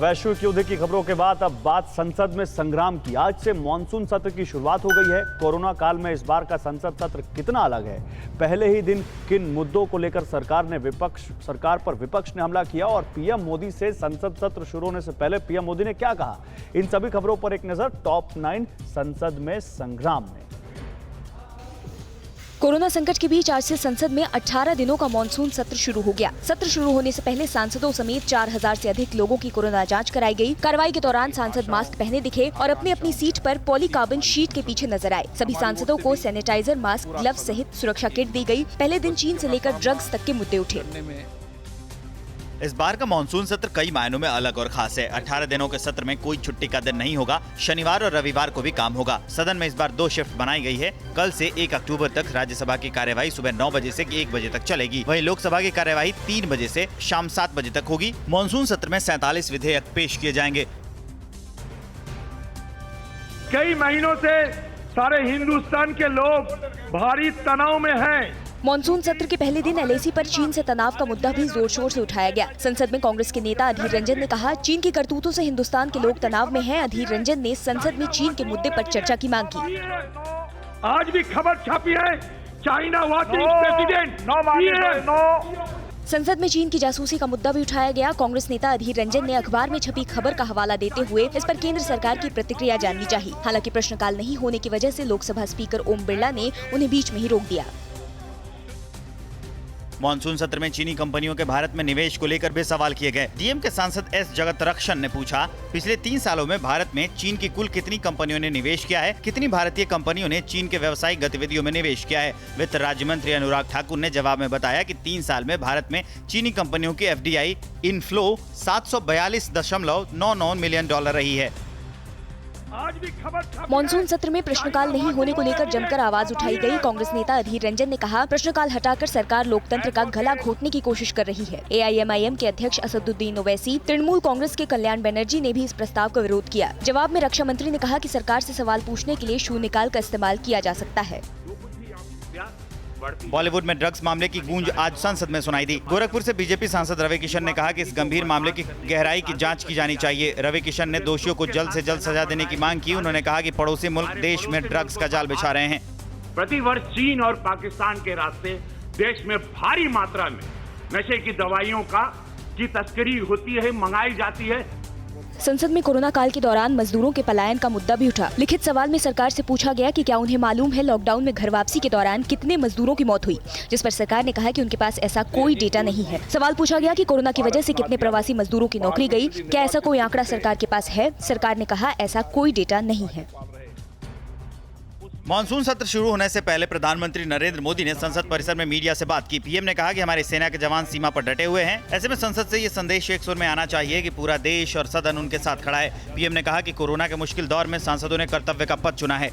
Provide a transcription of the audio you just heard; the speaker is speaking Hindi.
वैश्विक युद्ध की खबरों के बाद अब बात संसद में संग्राम की। आज से मॉनसून सत्र की शुरुआत हो गई है। कोरोना काल में इस बार का संसद सत्र कितना अलग है? पहले ही दिन किन मुद्दों को लेकर सरकार पर विपक्ष ने हमला किया और पीएम मोदी से संसद सत्र शुरू होने से पहले पीएम मोदी ने क्या कहा? इन सभी खबरों पर एक नजर टॉप 9 संसद में संग्राम में। कोरोना संकट के बीच आज से संसद में 18 दिनों का मॉनसून सत्र शुरू हो गया। सत्र शुरू होने से पहले सांसदों समेत 4000 से अधिक लोगों की कोरोना जांच कराई गई। कार्रवाई के दौरान सांसद मास्क पहने दिखे और अपनी अपनी सीट पर पॉलीकार्बन शीट के पीछे नजर आए। सभी सांसदों को सैनिटाइजर, मास्क, ग्लव्स सहित सुरक्षा किट दी गई। पहले दिन चीन से लेकर ड्रग्स तक के मुद्दे उठे। इस बार का मानसून सत्र कई मायनों में अलग और खास है। 18 दिनों के सत्र में कोई छुट्टी का दिन नहीं होगा। शनिवार और रविवार को भी काम होगा। सदन में इस बार 2 शिफ्ट बनाई गई है। कल से 1 अक्टूबर तक राज्यसभा की कार्यवाही सुबह 9 बजे से 1 बजे तक चलेगी। वहीं लोकसभा की कार्यवाही 3 बजे से शाम 7 बजे तक होगी। मानसून सत्र में 47 विधेयक पेश किए जाएंगे। कई महीनों से सारे हिंदुस्तान के लोग भारी तनाव में हैं। मॉनसून सत्र के पहले दिन एलएसी पर चीन से तनाव का मुद्दा भी जोर शोर से उठाया गया। संसद में कांग्रेस के नेता अधीर रंजन ने कहा, चीन की करतूतों से हिंदुस्तान के लोग तनाव में हैं। अधीर रंजन ने संसद में चीन के मुद्दे पर चर्चा की मांग की। आज भी खबर छपी है, चाइना वाचिंग प्रेसिडेंट। संसद में चीन की जासूसी का मुद्दा भी उठाया गया। कांग्रेस नेता अधीर रंजन ने अखबार में छपी खबर का हवाला देते हुए इस पर केंद्र सरकार की प्रतिक्रिया जाननी चाहिए। हालांकि प्रश्नकाल नहीं होने की वजह से लोकसभा स्पीकर ओम बिरला ने उन्हें बीच में ही रोक दिया। मानसून सत्र में चीनी कंपनियों के भारत में निवेश को लेकर भी सवाल किए गए। डीएम के सांसद एस जगतरक्षण ने पूछा, पिछले 3 सालों में भारत में चीन की कुल कितनी कंपनियों ने निवेश किया है? कितनी भारतीय कंपनियों ने चीन के व्यावसायिक गतिविधियों में निवेश किया है? वित्त राज्य मंत्री अनुराग ठाकुर ने जवाब में बताया कि 3 साल में भारत में चीनी कंपनियों की FDI इनफ्लो 742.99 मिलियन डॉलर रही है। मॉनसून सत्र में प्रश्नकाल नहीं होने को लेकर जमकर आवाज उठाई गई। कांग्रेस नेता अधीर रंजन ने कहा, प्रश्नकाल हटाकर सरकार लोकतंत्र का गला घोटने की कोशिश कर रही है। AIMIM के अध्यक्ष असदुद्दीन ओवैसी, तृणमूल कांग्रेस के कल्याण बनर्जी ने भी इस प्रस्ताव का विरोध किया। जवाब में रक्षा मंत्री ने कहा कि सरकार से सवाल पूछने के लिए शून्यकाल का इस्तेमाल किया जा सकता है। बॉलीवुड में ड्रग्स मामले की गूंज आज संसद में सुनाई दी। गोरखपुर से बीजेपी सांसद रवि किशन ने कहा कि इस गंभीर मामले की गहराई की जांच की जानी चाहिए। रवि किशन ने दोषियों को जल्द से जल्द सजा देने की मांग की। उन्होंने कहा कि पड़ोसी मुल्क देश में ड्रग्स का जाल बिछा रहे हैं। प्रतिवर्ष चीन और पाकिस्तान के रास्ते देश में भारी मात्रा में नशे की दवाइयों की तस्करी होती है, मंगाई जाती है। संसद में कोरोना काल के दौरान मजदूरों के पलायन का मुद्दा भी उठा। लिखित सवाल में सरकार से पूछा गया कि क्या उन्हें मालूम है लॉकडाउन में घर वापसी के दौरान कितने मजदूरों की मौत हुई, जिस पर सरकार ने कहा कि उनके पास ऐसा कोई डेटा नहीं है। सवाल पूछा गया कि कोरोना की वजह से कितने प्रवासी मजदूरों की नौकरी गई, क्या ऐसा कोई आंकड़ा सरकार के पास है? सरकार ने कहा ऐसा कोई डेटा नहीं है। मानसून सत्र शुरू होने से पहले प्रधानमंत्री नरेंद्र मोदी ने संसद परिसर में मीडिया से बात की। पीएम ने कहा कि हमारी सेना के जवान सीमा पर डटे हुए हैं। ऐसे में संसद से ये संदेश एक सुर में आना चाहिए कि पूरा देश और सदन उनके साथ खड़ा है। पीएम ने कहा कि कोरोना के मुश्किल दौर में सांसदों ने कर्तव्य का पथ चुना है।